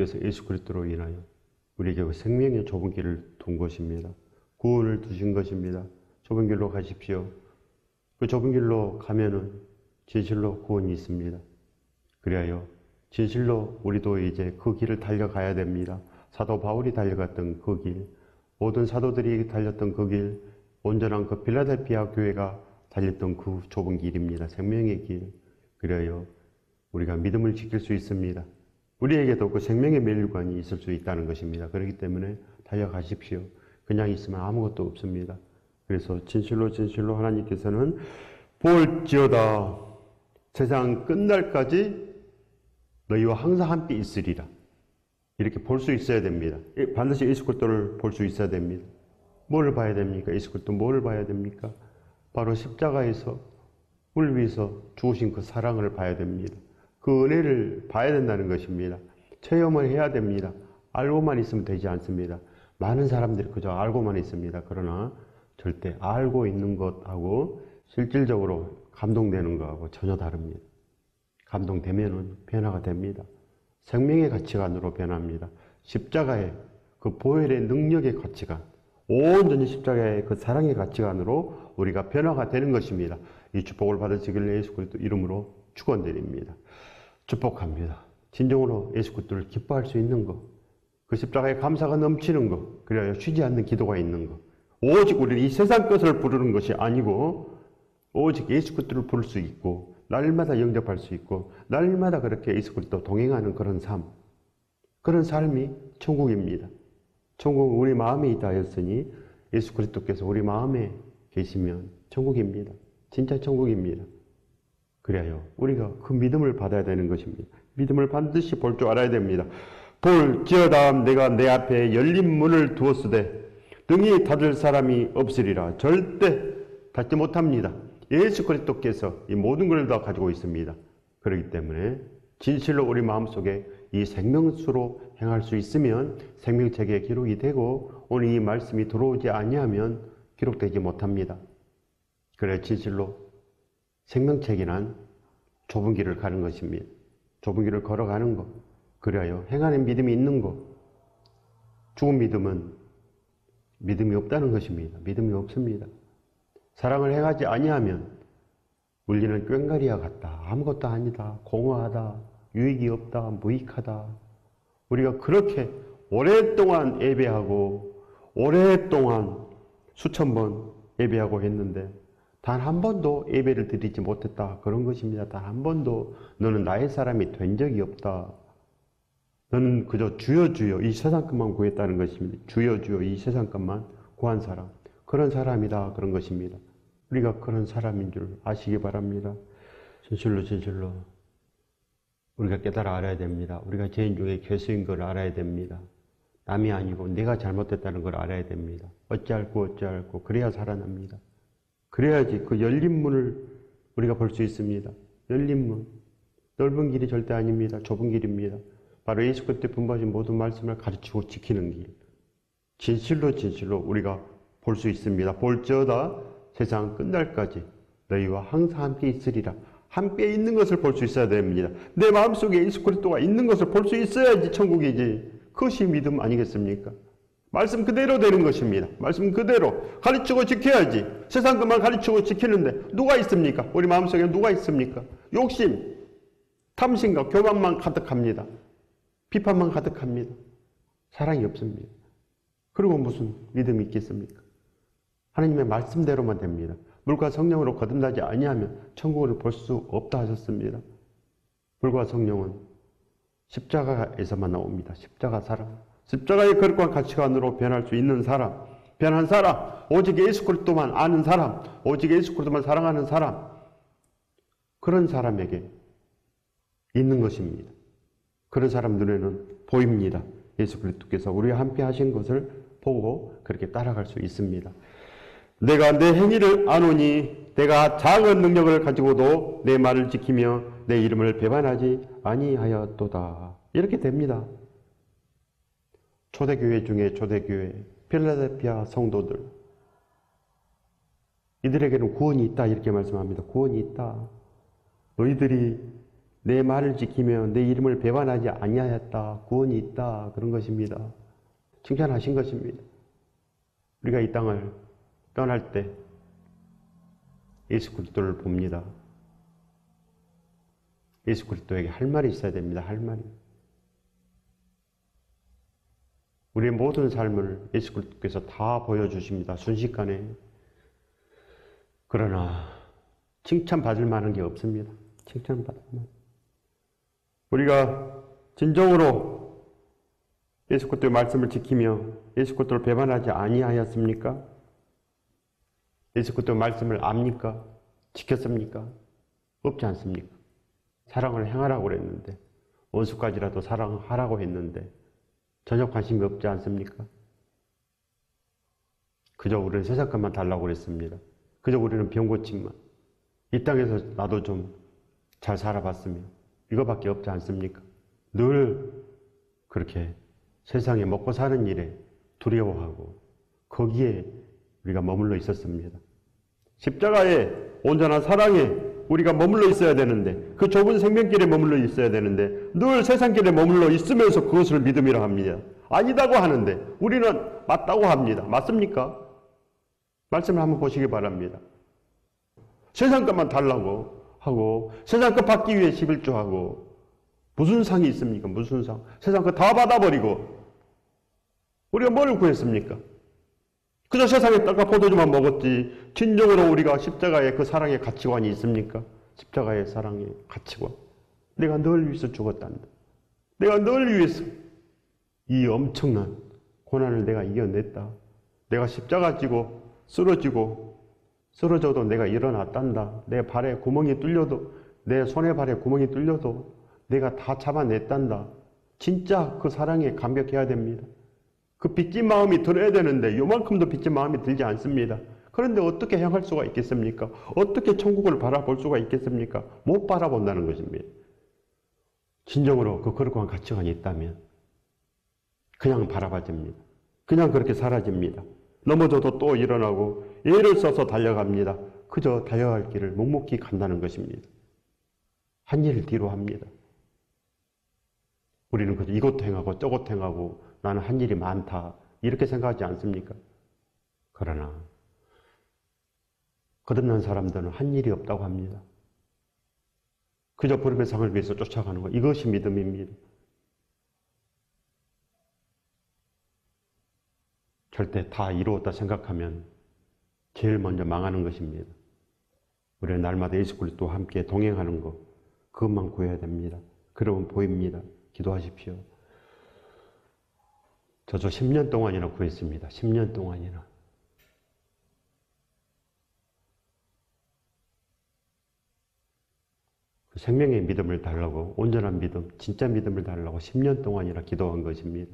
하나님께서 예수 그리스도로 인하여 우리에게 그 생명의 좁은 길을 둔 것입니다. 구원을 두신 것입니다. 좁은 길로 가십시오. 그 좁은 길로 가면은 진실로 구원이 있습니다. 그리하여 진실로 우리도 이제 그 길을 달려가야 됩니다. 사도 바울이 달려갔던 그 길, 모든 사도들이 달렸던 그 길, 온전한 그 필라델피아 교회가 달렸던 그 좁은 길입니다. 생명의 길. 그리하여 우리가 믿음을 지킬 수 있습니다. 우리에게도 그 생명의 멸류관이 있을 수 있다는 것입니다. 그렇기 때문에 달려가십시오. 그냥 있으면 아무것도 없습니다. 그래서 진실로 진실로 하나님께서는 볼지어다 세상 끝날까지 너희와 항상 함께 있으리라. 이렇게 볼 수 있어야 됩니다. 반드시 예수 그리스도를 볼 수 있어야 됩니다. 뭘 봐야 됩니까? 예수 그리스도 뭘 봐야 됩니까? 바로 십자가에서 우리를 위해서 주신 그 사랑을 봐야 됩니다. 그 은혜를 봐야 된다는 것입니다. 체험을 해야 됩니다. 알고만 있으면 되지 않습니다. 많은 사람들이 그저 알고만 있습니다. 그러나 절대 알고 있는 것하고 실질적으로 감동되는 것하고 전혀 다릅니다. 감동되면은 변화가 됩니다. 생명의 가치관으로 변합니다. 십자가의 그 보혈의 능력의 가치관, 온전히 십자가의 그 사랑의 가치관으로 우리가 변화가 되는 것입니다. 이 축복을 받으시길 예수 그리스도 이름으로 축원드립니다. 축복합니다. 진정으로 예수 그리스도를 기뻐할 수 있는 것, 그 십자가의 감사가 넘치는 것, 그래야 쉬지 않는 기도가 있는 것, 오직 우리는 이 세상 것을 부르는 것이 아니고 오직 예수 그리스도를 부를 수 있고 날마다 영접할 수 있고 날마다 그렇게 예수 그리스도 동행하는 그런 삶, 그런 삶이 천국입니다. 천국은 우리 마음에 있다 하였으니 예수 그리스도께서 우리 마음에 계시면 천국입니다. 진짜 천국입니다. 그래야 우리가 그 믿음을 받아야 되는 것입니다. 믿음을 반드시 볼 줄 알아야 됩니다. 볼지어다 내가 내 앞에 열린 문을 두었으되 등이 닫을 사람이 없으리라. 절대 닫지 못합니다. 예수 그리스도께서 이 모든 걸 다 가지고 있습니다. 그렇기 때문에 진실로 우리 마음속에 이 생명수로 행할 수 있으면 생명책에 기록이 되고 오늘 이 말씀이 들어오지 아니하면 기록되지 못합니다. 그래 진실로 생명책이란 좁은 길을 가는 것입니다. 좁은 길을 걸어가는 것, 그래야 행하는 믿음이 있는 것. 죽은 믿음은 믿음이 없다는 것입니다. 믿음이 없습니다. 사랑을 행하지 아니하면 물리는 꽹과리와 같다. 아무것도 아니다. 공허하다. 유익이 없다. 무익하다. 우리가 그렇게 오랫동안 예배하고 오랫동안 수천 번 예배하고 했는데 단 한 번도 예배를 드리지 못했다. 그런 것입니다. 단 한 번도 너는 나의 사람이 된 적이 없다. 너는 그저 주여 주여 이 세상 것만 구했다는 것입니다. 주여 주여 이 세상 것만 구한 사람. 그런 사람이다. 그런 것입니다. 우리가 그런 사람인 줄 아시기 바랍니다. 진실로 진실로 우리가 깨달아 알아야 됩니다. 우리가 죄인 중에 괴수인 걸 알아야 됩니다. 남이 아니고 내가 잘못됐다는 걸 알아야 됩니다. 어찌할꼬 그래야 살아납니다. 그래야지 그 열린 문을 우리가 볼 수 있습니다. 열린 문. 넓은 길이 절대 아닙니다. 좁은 길입니다. 바로 예수 그리스도의 분부하신 모든 말씀을 가르치고 지키는 길. 진실로 진실로 우리가 볼 수 있습니다. 볼지어다 세상 끝날까지 너희와 항상 함께 있으리라. 함께 있는 것을 볼 수 있어야 됩니다. 내 마음속에 예수 그리스도가 있는 것을 볼 수 있어야지 천국이지. 그것이 믿음 아니겠습니까? 말씀 그대로 되는 것입니다. 말씀 그대로 가르치고 지켜야지. 세상 것만 가르치고 지키는데 누가 있습니까? 우리 마음속에 누가 있습니까? 욕심, 탐심과 교만만 가득합니다. 비판만 가득합니다. 사랑이 없습니다. 그리고 무슨 믿음이 있겠습니까? 하나님의 말씀대로만 됩니다. 물과 성령으로 거듭나지 아니하면 천국을 볼 수 없다 하셨습니다. 물과 성령은 십자가에서만 나옵니다. 십자가 사랑. 십자가의 거룩한 가치관으로 변할 수 있는 사람, 변한 사람, 오직 예수 그리스도만 아는 사람, 오직 예수 그리스도만 사랑하는 사람, 그런 사람에게 있는 것입니다. 그런 사람 눈에는 보입니다. 예수 그리스도께서 우리와 함께 하신 것을 보고 그렇게 따라갈 수 있습니다. 내가 내 행위를 아노니 내가 작은 능력을 가지고도 내 말을 지키며 내 이름을 배반하지 아니하였도다. 이렇게 됩니다. 초대교회 중에 초대교회, 필라델피아 성도들, 이들에게는 구원이 있다 이렇게 말씀합니다. 구원이 있다. 너희들이 내 말을 지키며 내 이름을 배반하지 아니하였다. 구원이 있다. 그런 것입니다. 칭찬하신 것입니다. 우리가 이 땅을 떠날 때 예수 그리스도를 봅니다. 예수 그리스도에게 할 말이 있어야 됩니다. 할 말이. 우리의 모든 삶을 예수 그리스도께서 다 보여주십니다. 순식간에. 그러나 칭찬받을 만한 게 없습니다. 칭찬받을 만한. 우리가 진정으로 예수 그리스도의 말씀을 지키며 예수 그리스도를 배반하지 아니하였습니까? 예수 그리스도의 말씀을 압니까? 지켰습니까? 없지 않습니까? 사랑을 행하라고 그랬는데, 원수까지라도 사랑하라고 했는데 전혀 관심이 없지 않습니까? 그저 우리는 세상 것만 달라고 그랬습니다. 그저 우리는 병 고침만, 이 땅에서 나도 좀 잘 살아봤으면 이거밖에 없지 않습니까? 늘 그렇게 세상에 먹고 사는 일에 두려워하고 거기에 우리가 머물러 있었습니다. 십자가의 온전한 사랑에 우리가 머물러 있어야 되는데, 그 좁은 생명길에 머물러 있어야 되는데 늘 세상길에 머물러 있으면서 그것을 믿음이라 합니다. 아니다고 하는데 우리는 맞다고 합니다. 맞습니까? 말씀을 한번 보시기 바랍니다. 세상 것만 달라고 하고 세상 것 받기 위해 11조하고 무슨 상이 있습니까? 무슨 상? 세상 것 다 받아버리고 우리가 뭘 구했습니까? 그저 세상의 떡과 포도주만 먹었지 진정으로 우리가 십자가의 그 사랑의 가치관이 있습니까? 십자가의 사랑의 가치관. 내가 널 위해서 죽었단다. 내가 널 위해서 이 엄청난 고난을 내가 이겨냈다. 내가 십자가 지고 쓰러져도 내가 일어났단다. 내 발에 구멍이 뚫려도, 내 손에 발에 구멍이 뚫려도 내가 다 잡아냈단다. 진짜 그 사랑에 감격해야 됩니다. 그 빚진 마음이 들어야 되는데 요만큼도 빚진 마음이 들지 않습니다. 그런데 어떻게 행할 수가 있겠습니까? 어떻게 천국을 바라볼 수가 있겠습니까? 못 바라본다는 것입니다. 진정으로 그 거룩한 가치관이 있다면 그냥 바라봐집니다. 그냥 그렇게 사라집니다. 넘어져도 또 일어나고 애를 써서 달려갑니다. 그저 달려갈 길을 묵묵히 간다는 것입니다. 한 일을 뒤로 합니다. 우리는 그저 이것도 행하고 저것도 행하고 나는 한 일이 많다 이렇게 생각하지 않습니까? 그러나 거듭난 사람들은 한 일이 없다고 합니다. 그저 부름의 상을 위해서 쫓아가는 것, 이것이 믿음입니다. 절대 다 이루었다 생각하면 제일 먼저 망하는 것입니다. 우리는 날마다 예수 그리스도와 함께 동행하는 것, 그것만 구해야 됩니다. 그러면 보입니다. 기도하십시오. 저도 10년 동안이나 구했습니다. 10년 동안이나. 생명의 믿음을 달라고, 온전한 믿음, 진짜 믿음을 달라고 10년 동안이나 기도한 것입니다.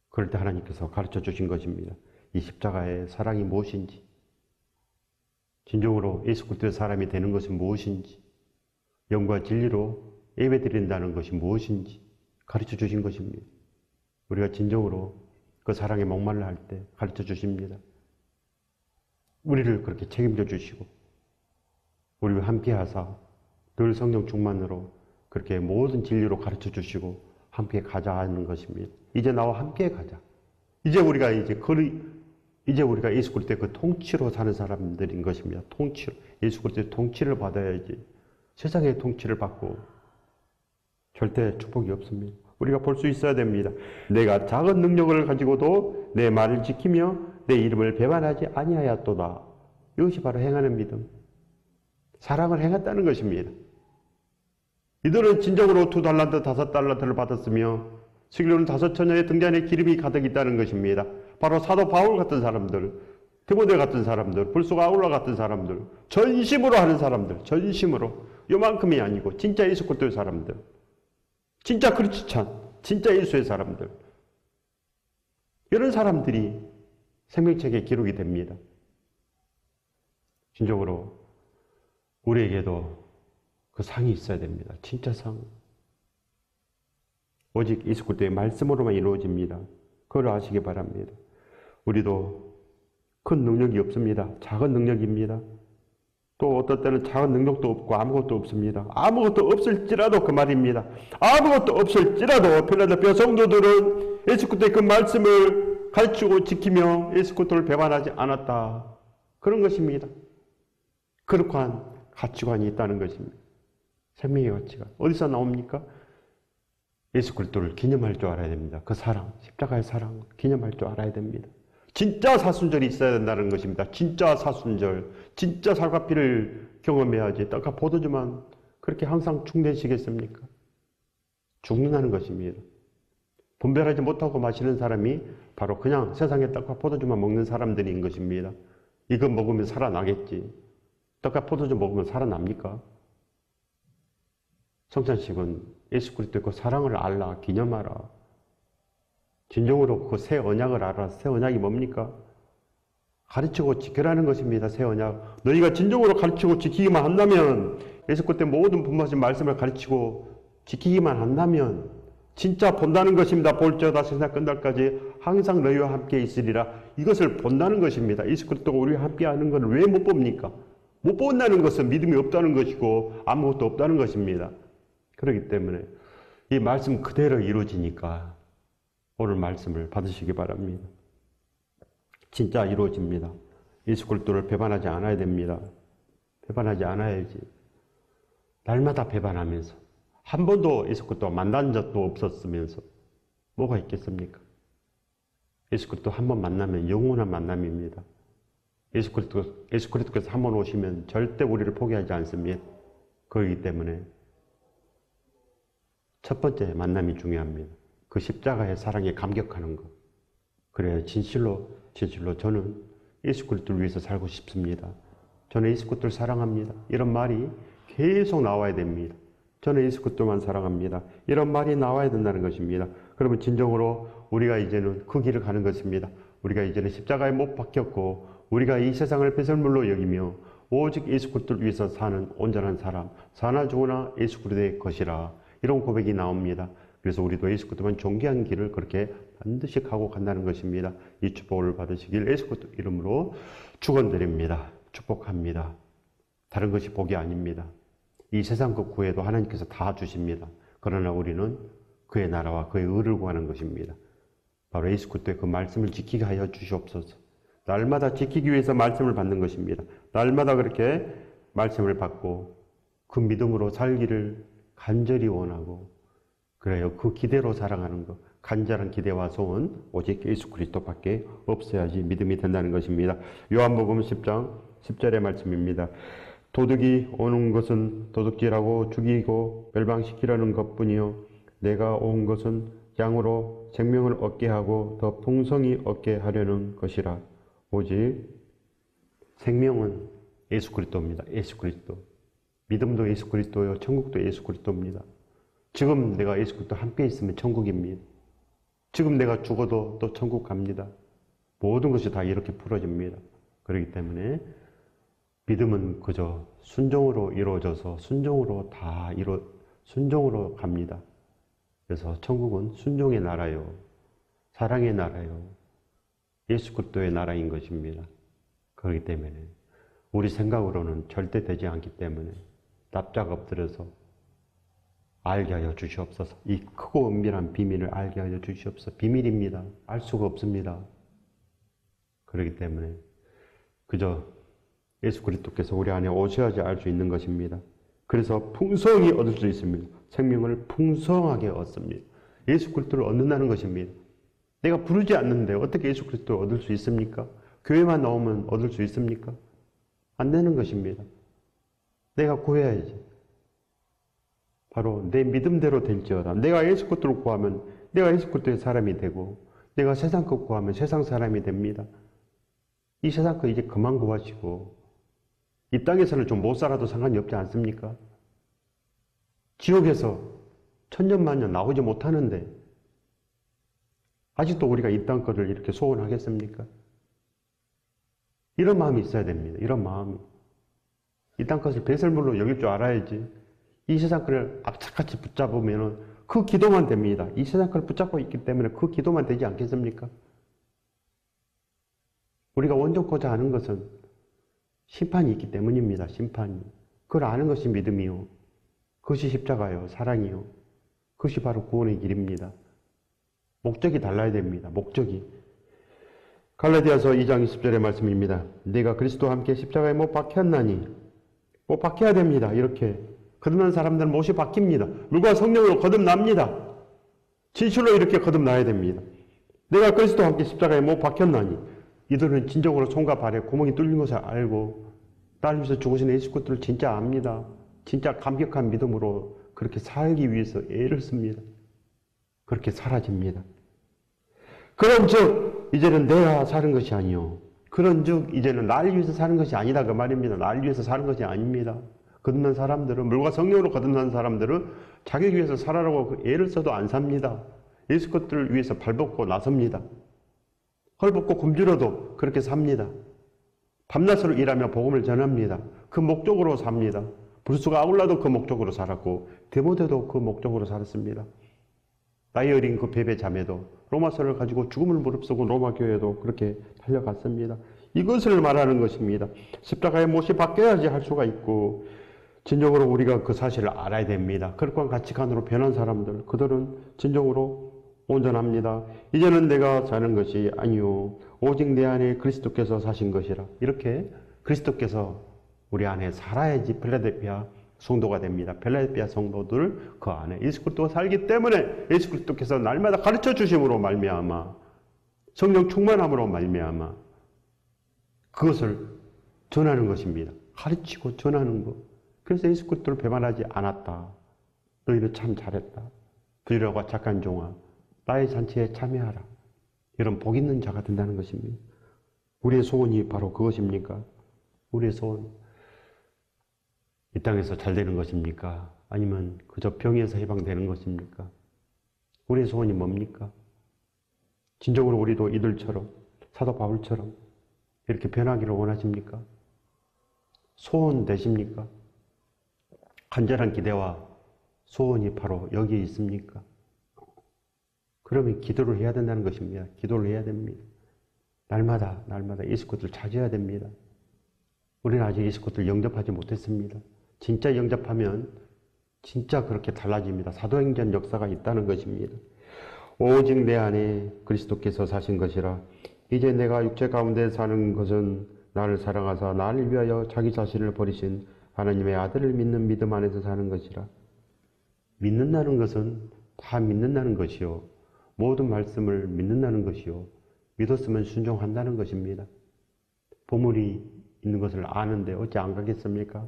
그럴 때 하나님께서 가르쳐 주신 것입니다. 이 십자가의 사랑이 무엇인지, 진정으로 예수 그리스도의 사람이 되는 것은 무엇인지, 영과 진리로 예배드린다는 것이 무엇인지 가르쳐 주신 것입니다. 우리가 진정으로 그 사랑에 목말라 할 때 가르쳐 주십니다. 우리를 그렇게 책임져 주시고 우리와 함께 하사 늘 성령 충만으로 그렇게 모든 진리로 가르쳐 주시고 함께 가자 하는 것입니다. 이제 나와 함께 가자. 이제 우리가 예수 그리스도의 그 통치로 사는 사람들인 것입니다. 통치로. 예수 그리스도의 통치를 받아야지. 세상의 통치를 받고 절대 축복이 없습니다. 우리가 볼 수 있어야 됩니다. 내가 작은 능력을 가지고도 내 말을 지키며 내 이름을 배반하지 아니하였도다. 이것이 바로 행하는 믿음. 사랑을 행했다는 것입니다. 이들은 진정으로 2달란트, 5달란트를 받았으며 스길로는 5처녀의 등잔에 기름이 가득 있다는 것입니다. 바로 사도 바울 같은 사람들, 디모데 같은 사람들, 불소가 아울라 같은 사람들, 전심으로 하는 사람들, 전심으로. 요만큼이 아니고 진짜 예수 그리스도의 사람들, 진짜 크리스찬, 진짜 예수의 사람들, 이런 사람들이 생명책에 기록이 됩니다. 진정으로 우리에게도 그 상이 있어야 됩니다. 진짜 상. 오직 예수 그리스도의 말씀으로만 이루어집니다. 그걸 아시기 바랍니다. 우리도 큰 능력이 없습니다. 작은 능력입니다. 또 어떨 때는 작은 능력도 없고 아무것도 없습니다. 아무것도 없을지라도 그 말입니다. 아무것도 없을지라도 필라델피아 성도들은 예수 그리스도의 그 말씀을 가르치고 지키며 예수 그리스도를 배반하지 않았다. 그런 것입니다. 그러한 가치관이 있다는 것입니다. 생명의 가치관. 어디서 나옵니까? 예수 그리스도를 기념할 줄 알아야 됩니다. 그 사랑, 십자가의 사랑 기념할 줄 알아야 됩니다. 진짜 사순절이 있어야 된다는 것입니다. 진짜 사순절, 진짜 살과 피를 경험해야지 떡과 포도주만 그렇게 항상 충전시겠습니까? 죽는다는 것입니다. 분별하지 못하고 마시는 사람이 바로 그냥 세상의 떡과 포도주만 먹는 사람들인 것입니다. 이거 먹으면 살아나겠지. 떡과 포도주 먹으면 살아납니까? 성찬식은 예수 그리스도의 그 사랑을 알라, 기념하라. 진정으로 그 새 언약을 알아. 새 언약이 뭡니까? 가르치고 지켜라는 것입니다. 새 언약. 너희가 진정으로 가르치고 지키기만 한다면, 예수 그리스도의 모든 분부하신 말씀을 가르치고 지키기만 한다면 진짜 본다는 것입니다. 볼지어다 세상 끝날까지 항상 너희와 함께 있으리라. 이것을 본다는 것입니다. 예수 그리스도가 우리와 함께 하는 것을 왜 못 봅니까? 못 본다는 것은 믿음이 없다는 것이고 아무것도 없다는 것입니다. 그렇기 때문에 이 말씀 그대로 이루어지니까 오늘 말씀을 받으시기 바랍니다. 진짜 이루어집니다. 예수 그리스도를 배반하지 않아야 됩니다. 배반하지 않아야지. 날마다 배반하면서 한 번도 예수 그리스도와 만난 적도 없었으면서 뭐가 있겠습니까? 예수 그리스도 한 번 만나면 영원한 만남입니다. 예수 그리스도께서 한 번 오시면 절대 우리를 포기하지 않습니다. 그렇기 때문에 첫 번째 만남이 중요합니다. 그 십자가의 사랑에 감격하는 것. 그래야 진실로 저는 예수 그리스도를 위해서 살고 싶습니다. 저는 예수 그리스도를 사랑합니다. 이런 말이 계속 나와야 됩니다. 저는 예수 그리스도만 사랑합니다. 이런 말이 나와야 된다는 것입니다. 그러면 진정으로 우리가 이제는 그 길을 가는 것입니다. 우리가 이제는 십자가에 못 박혔고 우리가 이 세상을 배설물로 여기며 오직 예수 그리스도를 위해서 사는 온전한 사람, 사나 죽으나 예수 그리스도의 것이라. 이런 고백이 나옵니다. 그래서 우리도 예수 그리스도만 존귀한 길을 그렇게 반드시 가고 간다는 것입니다. 이 축복을 받으시길 예수 그리스도 이름으로 축원드립니다. 축복합니다. 다른 것이 복이 아닙니다. 이 세상 그 구애도 하나님께서 다 주십니다. 그러나 우리는 그의 나라와 그의 의를 구하는 것입니다. 바로 예수 그리스도의 그 말씀을 지키게 하여 주시옵소서. 날마다 지키기 위해서 말씀을 받는 것입니다. 날마다 그렇게 말씀을 받고 그 믿음으로 살기를 간절히 원하고 그래요. 그 기대로 살아가는 것. 간절한 기대와 소원 오직 예수 그리스도밖에 없어야지 믿음이 된다는 것입니다. 요한복음 10장 10절의 말씀입니다. 도둑이 오는 것은 도둑질하고 죽이고 멸망시키려는 것뿐이요 내가 온 것은 양으로 생명을 얻게 하고 더 풍성히 얻게 하려는 것이라. 오직 생명은 예수 그리스도입니다. 예수 그리스도. 믿음도 예수 그리스도요. 천국도 예수 그리스도입니다. 지금 내가 예수 그리스도 함께 있으면 천국입니다. 지금 내가 죽어도 또 천국 갑니다. 모든 것이 다 이렇게 풀어집니다. 그렇기 때문에 믿음은 그저 순종으로 이루어져서 순종으로 갑니다. 그래서 천국은 순종의 나라요. 사랑의 나라요. 예수 그리스도의 나라인 것입니다. 그렇기 때문에 우리 생각으로는 절대 되지 않기 때문에 납작 엎드려서 알게 하여 주시옵소서. 이 크고 은밀한 비밀을 알게 하여 주시옵소서. 비밀입니다. 알 수가 없습니다. 그렇기 때문에 그저 예수 그리스도께서 우리 안에 오셔야지 알 수 있는 것입니다. 그래서 풍성히 얻을 수 있습니다. 생명을 풍성하게 얻습니다. 예수 그리스도를 얻는다는 것입니다. 내가 부르지 않는데 어떻게 예수 그리스도를 얻을 수 있습니까? 교회만 나오면 얻을 수 있습니까? 안 되는 것입니다. 내가 구해야지. 바로 내 믿음대로 될지어다. 내가 예수 그리스도를 구하면 내가 예수 그리스도의 사람이 되고 내가 세상 것 구하면 세상 사람이 됩니다. 이 세상 거 이제 그만 구하시고 이 땅에서는 좀 못 살아도 상관이 없지 않습니까? 지옥에서 천년만년 나오지 못하는데 아직도 우리가 이 땅 거를 이렇게 소원하겠습니까? 이런 마음이 있어야 됩니다. 이런 마음이. 이 땅 것을 배설물로 여길 줄 알아야지. 이 세상 거를 악착같이 붙잡으면 그 기도만 됩니다. 이 세상 거를 붙잡고 있기 때문에 그 기도만 되지 않겠습니까? 우리가 원정코자 하는 것은 심판이 있기 때문입니다. 심판이. 그걸 아는 것이 믿음이요. 그것이 십자가요. 사랑이요. 그것이 바로 구원의 길입니다. 목적이 달라야 됩니다. 목적이. 갈라디아서 2장 20절의 말씀입니다. 내가 그리스도와 함께 십자가에 못 박혔나니 못 박혀야 됩니다. 이렇게 거듭난 사람들은 못이 박힙니다. 물과 성령으로 거듭납니다. 진실로 이렇게 거듭나야 됩니다. 내가 그리스도와 함께 십자가에 못 박혔나니 이들은 진정으로 손과 발에 구멍이 뚫린 것을 알고 나를 위해서 죽으신 예수 그리스도를 진짜 압니다. 진짜 감격한 믿음으로 그렇게 살기 위해서 애를 씁니다. 그렇게 사라집니다. 그런즉 이제는 내가 사는 것이 아니요. 그런즉 이제는 나를 위해서 사는 것이 아니다 그 말입니다. 나를 위해서 사는 것이 아닙니다. 거듭난 사람들은, 물과 성령으로 거듭난 사람들은 자기 위해서 살아라고 애를 써도 안 삽니다. 예수 그리스도를 위해서 발벗고 나섭니다. 헐벗고 굶주려도 그렇게 삽니다. 밤낮으로 일하며 복음을 전합니다. 그 목적으로 삽니다. 브루스가 아울라도 그 목적으로 살았고 디모데도 그 목적으로 살았습니다. 나이 어린 그 베베 자매도 로마서를 가지고 죽음을 무릅쓰고 로마 교회도 그렇게 달려갔습니다. 이것을 말하는 것입니다. 십자가에 못이 박혀야지 할 수가 있고 진정으로 우리가 그 사실을 알아야 됩니다. 그릇과 가치관으로 변한 사람들, 그들은 진정으로 온전합니다. 이제는 내가 사는 것이 아니요 오직 내 안에 그리스도께서 사신 것이라. 이렇게 그리스도께서 우리 안에 살아야지 필라델피아 성도가 됩니다. 필라델피아 성도들 그 안에 예수 그리스도가 살기 때문에 예수 그리스도께서 날마다 가르쳐 주심으로 말미암아 성령 충만함으로 말미암아 그것을 전하는 것입니다. 가르치고 전하는 것. 그래서 예수 그리스도를 배반하지 않았다. 너희는 참 잘했다. 부유하고 착한 종아, 나의 잔치에 참여하라. 이런 복 있는 자가 된다는 것입니다. 우리의 소원이 바로 그것입니까? 우리의 소원. 이 땅에서 잘 되는 것입니까? 아니면 그저 병에서 해방되는 것입니까? 우리의 소원이 뭡니까? 진정으로 우리도 이들처럼, 사도 바울처럼 이렇게 변하기를 원하십니까? 소원 되십니까? 간절한 기대와 소원이 바로 여기에 있습니까? 그러면 기도를 해야 된다는 것입니다. 기도를 해야 됩니다. 날마다 예수 그리스도를 찾아야 됩니다. 우리는 아직 예수 그리스도를 영접하지 못했습니다. 진짜 영접하면 진짜 그렇게 달라집니다. 사도행전 역사가 있다는 것입니다. 오직 내 안에 그리스도께서 사신 것이라. 이제 내가 육체 가운데 사는 것은 나를 사랑하사 나를 위하여 자기 자신을 버리신 하나님의 아들을 믿는 믿음 안에서 사는 것이라. 믿는다는 것은 다 믿는다는 것이요. 모든 말씀을 믿는다는 것이요. 믿었으면 순종한다는 것입니다. 보물이 있는 것을 아는데 어찌 안 가겠습니까?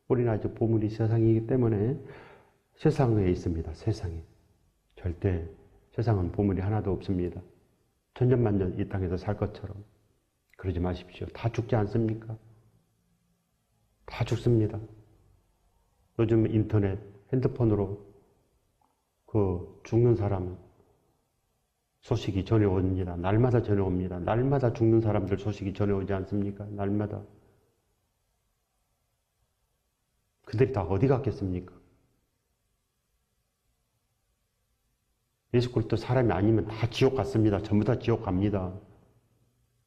우리는 아직 보물이 세상이기 때문에 세상에 있습니다. 세상에. 절대 세상은 보물이 하나도 없습니다. 천년만년 이 땅에서 살 것처럼. 그러지 마십시오. 다 죽지 않습니까? 다 죽습니다. 요즘 인터넷, 핸드폰으로 그 죽는 사람 소식이 전해옵니다. 날마다 전해옵니다. 날마다 죽는 사람들 소식이 전해오지 않습니까? 날마다. 그들이 다 어디 갔겠습니까? 예수 그리스도 사람이 아니면 다 지옥 갔습니다. 전부 다 지옥 갑니다.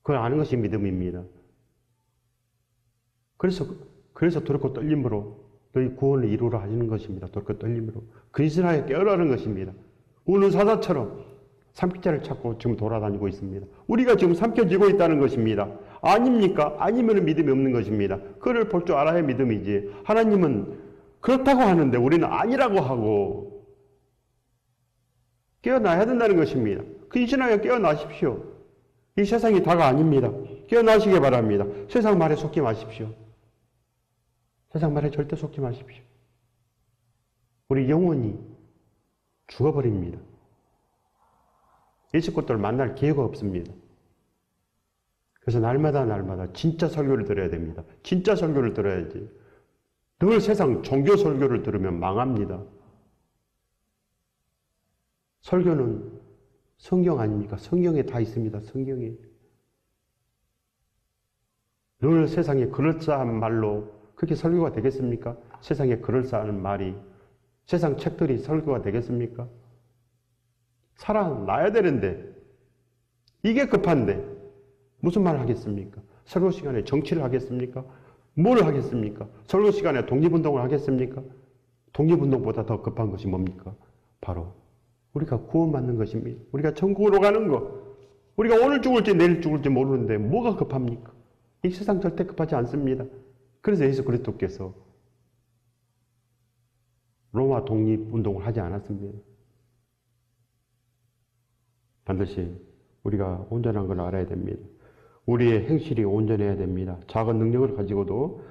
그걸 아는 것이 믿음입니다. 그래서 도리고 떨림으로 너희 구원을 이루라 하시는 것입니다. 도리고 떨림으로. 근신하여 깨어나는 것입니다. 우는 사자처럼 삼킬자를 찾고 지금 돌아다니고 있습니다. 우리가 지금 삼켜지고 있다는 것입니다. 아닙니까? 아니면 믿음이 없는 것입니다. 그를 볼 줄 알아야 믿음이지. 하나님은 그렇다고 하는데 우리는 아니라고 하고 깨어나야 된다는 것입니다. 근신하여 깨어나십시오. 이 세상이 다가 아닙니다. 깨어나시기 바랍니다. 세상 말에 속지 마십시오. 세상 말에 절대 속지 마십시오. 우리 영혼이 죽어버립니다. 예수 그리스도를 만날 기회가 없습니다. 그래서 날마다 진짜 설교를 들어야 됩니다. 진짜 설교를 들어야지. 늘 세상 종교 설교를 들으면 망합니다. 설교는 성경 아닙니까? 성경에 다 있습니다. 성경에. 늘 세상에 그럴싸한 말로 그렇게 설교가 되겠습니까? 세상에 그럴싸한 말이 세상 책들이 설교가 되겠습니까? 살아나야 되는데 이게 급한데 무슨 말 하겠습니까? 설교 시간에 정치를 하겠습니까? 뭘 하겠습니까? 설교 시간에 독립운동을 하겠습니까? 독립운동보다 더 급한 것이 뭡니까? 바로 우리가 구원받는 것입니다. 우리가 천국으로 가는 것. 우리가 오늘 죽을지 내일 죽을지 모르는데 뭐가 급합니까? 이 세상 절대 급하지 않습니다. 그래서 예수 그리스도께서 로마 독립운동을 하지 않았습니다. 반드시 우리가 온전한 걸 알아야 됩니다. 우리의 행실이 온전해야 됩니다. 작은 능력을 가지고도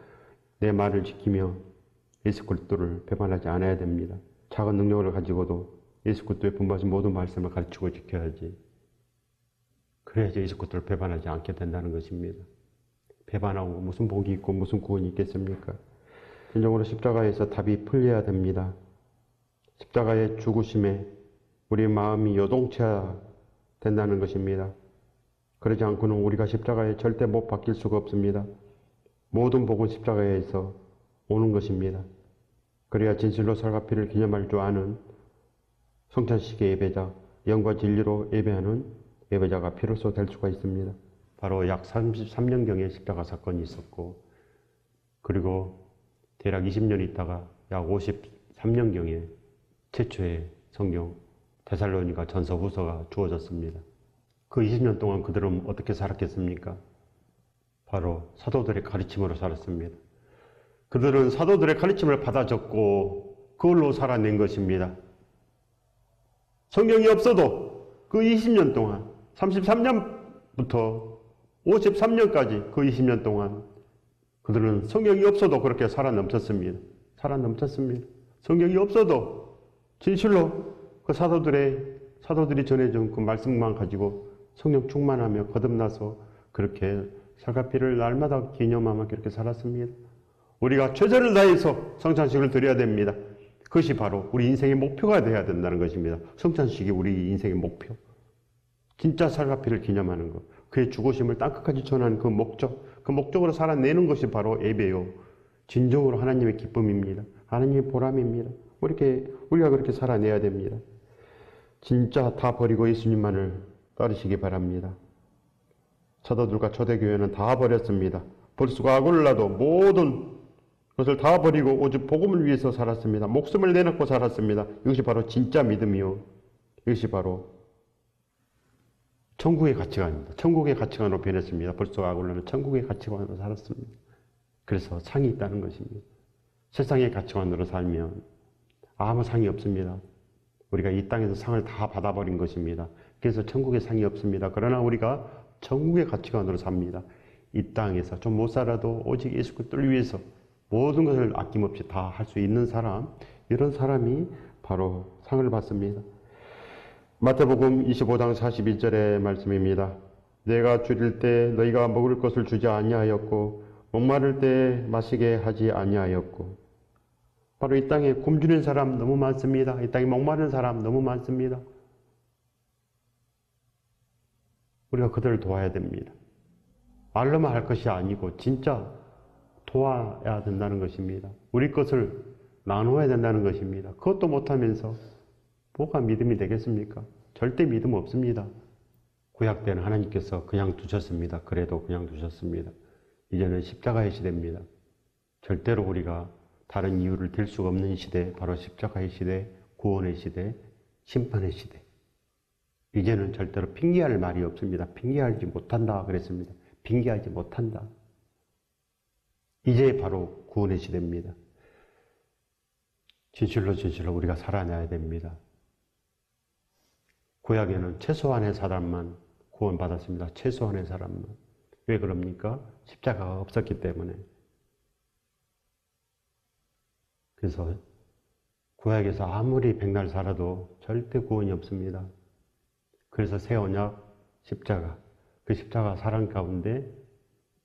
내 말을 지키며 예수 그리스도를 배반하지 않아야 됩니다. 작은 능력을 가지고도 예수 그리스도의 분부하신 모든 말씀을 가르치고 지켜야지. 그래야지 예수 그리스도를 배반하지 않게 된다는 것입니다. 배반하고 무슨 복이 있고 무슨 구원이 있겠습니까? 진정으로 십자가에서 답이 풀려야 됩니다. 십자가의 죽으심에 우리 마음이 요동쳐야 된다는 것입니다. 그러지 않고는 우리가 십자가에 절대 못 바뀔 수가 없습니다. 모든 복은 십자가에서 오는 것입니다. 그래야 진실로 살과 피를 기념할 줄 아는 성찬식의 예배자, 영과 진리로 예배하는 예배자가 비로소 될 수가 있습니다. 바로 약 33년경에 십자가 사건이 있었고, 그리고 대략 20년 있다가 약 53년경에 최초의 성경 데살로니가 전서 후서가 주어졌습니다. 그 20년 동안 그들은 어떻게 살았겠습니까? 바로 사도들의 가르침으로 살았습니다. 그들은 사도들의 가르침을 받아 적고 그걸로 살아낸 것입니다. 성경이 없어도 그 20년 동안 33년부터 53년까지 그 20년 동안 그들은 성경이 없어도 그렇게 살아넘쳤습니다. 살아넘쳤습니다. 성경이 없어도 진실로 그 사도들이 전해준 그 말씀만 가지고 성령 충만하며 거듭나서 그렇게 살과 피를 날마다 기념하며 그렇게 살았습니다. 우리가 최선을 다해서 성찬식을 드려야 됩니다. 그것이 바로 우리 인생의 목표가 되어야 된다는 것입니다. 성찬식이 우리 인생의 목표. 진짜 살과 피를 기념하는 것. 그의 죽으심을 땅끝까지 전하는 그 목적. 그 목적으로 살아내는 것이 바로 예배요. 진정으로 하나님의 기쁨입니다. 하나님의 보람입니다. 우리가 그렇게 살아내야 됩니다. 진짜 다 버리고 예수님만을 따르시기 바랍니다. 사도들과 초대교회는 다 버렸습니다. 벌수가 아굴라도 모든 것을 다 버리고 오직 복음을 위해서 살았습니다. 목숨을 내놓고 살았습니다. 이것이 바로 진짜 믿음이요. 이것이 바로 천국의 가치관입니다. 천국의 가치관으로 변했습니다. 벌수가 아굴라는 천국의 가치관으로 살았습니다. 그래서 상이 있다는 것입니다. 세상의 가치관으로 살면 아무 상이 없습니다. 우리가 이 땅에서 상을 다 받아버린 것입니다. 그래서 천국에 상이 없습니다. 그러나 우리가 천국의 가치관으로 삽니다. 이 땅에서 좀 못 살아도 오직 예수 그리스도를 위해서 모든 것을 아낌없이 다 할 수 있는 사람, 이런 사람이 바로 상을 받습니다. 마태복음 25장 42절의 말씀입니다. 내가 줄일 때 너희가 먹을 것을 주지 아니하였고 목마를 때 마시게 하지 아니하였고. 바로 이 땅에 굶주린 사람 너무 많습니다. 이 땅에 목마른 사람 너무 많습니다. 우리가 그들을 도와야 됩니다. 말로만 할 것이 아니고 진짜 도와야 된다는 것입니다. 우리 것을 나누어야 된다는 것입니다. 그것도 못하면서 뭐가 믿음이 되겠습니까? 절대 믿음 없습니다. 구약 때는 하나님께서 그냥 두셨습니다. 그래도 그냥 두셨습니다. 이제는 십자가의 시대입니다. 절대로 우리가 다른 이유를 들 수가 없는 시대, 바로 십자가의 시대, 구원의 시대, 심판의 시대. 이제는 절대로 핑계할 말이 없습니다. 핑계하지 못한다 그랬습니다. 핑계하지 못한다. 이제 바로 구원의 시대입니다. 진실로 우리가 살아내야 됩니다. 구약에는 최소한의 사람만 구원받았습니다. 최소한의 사람만. 왜 그럽니까? 십자가가 없었기 때문에. 그래서 구약에서 아무리 백날 살아도 절대 구원이 없습니다. 그래서 새 언약 십자가, 그 십자가 사랑 가운데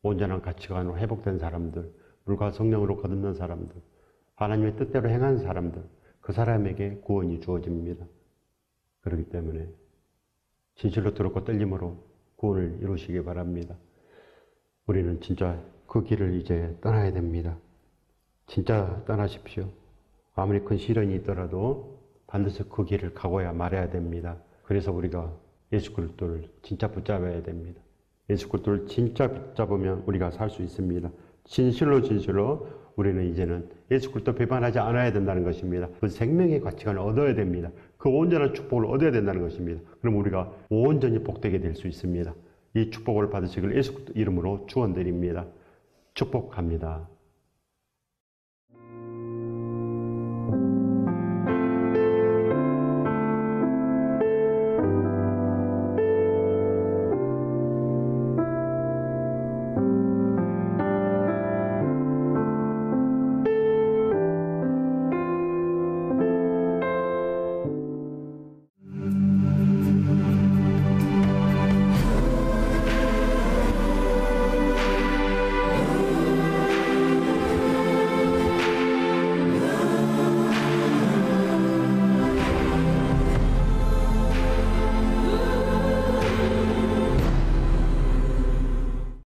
온전한 가치관으로 회복된 사람들, 물과 성령으로 거듭난 사람들, 하나님의 뜻대로 행한 사람들, 그 사람에게 구원이 주어집니다. 그렇기 때문에 진실로 들었고 떨림으로 구원을 이루시기 바랍니다. 우리는 진짜 그 길을 이제 떠나야 됩니다. 진짜 떠나십시오. 아무리 큰 시련이 있더라도 반드시 그 길을 가고야 말아야 됩니다. 그래서 우리가 예수 그리스도를 진짜 붙잡아야 됩니다. 예수 그리스도를 진짜 붙잡으면 우리가 살 수 있습니다. 진실로 우리는 이제는 예수 그리스도 배반하지 않아야 된다는 것입니다. 그 생명의 가치관을 얻어야 됩니다. 그 온전한 축복을 얻어야 된다는 것입니다. 그럼 우리가 온전히 복되게 될 수 있습니다. 이 축복을 받으시길 예수 그리스도 이름으로 축원드립니다. 축복합니다.